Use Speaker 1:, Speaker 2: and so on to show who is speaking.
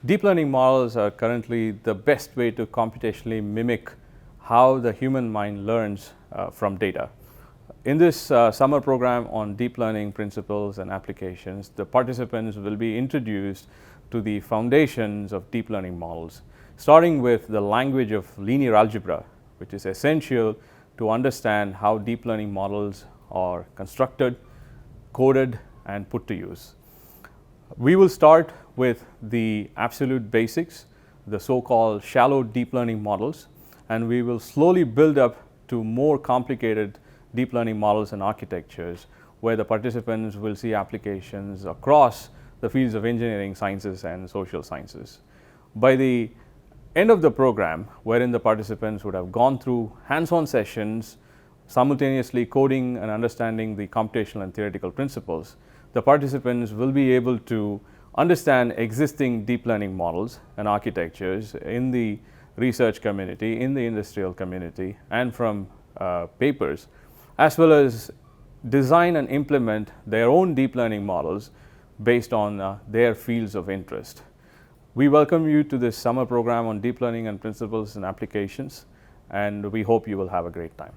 Speaker 1: Deep learning models are currently the best way to computationally mimic how the human mind learns from data. In this summer program on deep learning principles and applications, the participants will be introduced to the foundations of deep learning models, starting with the language of linear algebra, which is essential to understand how deep learning models are constructed, coded, and put to use. We will start with the absolute basics, the so-called shallow deep learning models, and we will slowly build up to more complicated deep learning models and architectures where the participants will see applications across the fields of engineering, sciences, and social sciences. By the end of the program, wherein the participants would have gone through hands-on sessions, simultaneously coding and understanding the computational and theoretical principles, the participants will be able to understand existing deep learning models and architectures in the research community, in the industrial community, and from papers, as well as design and implement their own deep learning models based on their fields of interest. We welcome you to this summer program on deep learning and principles and applications, and we hope you will have a great time.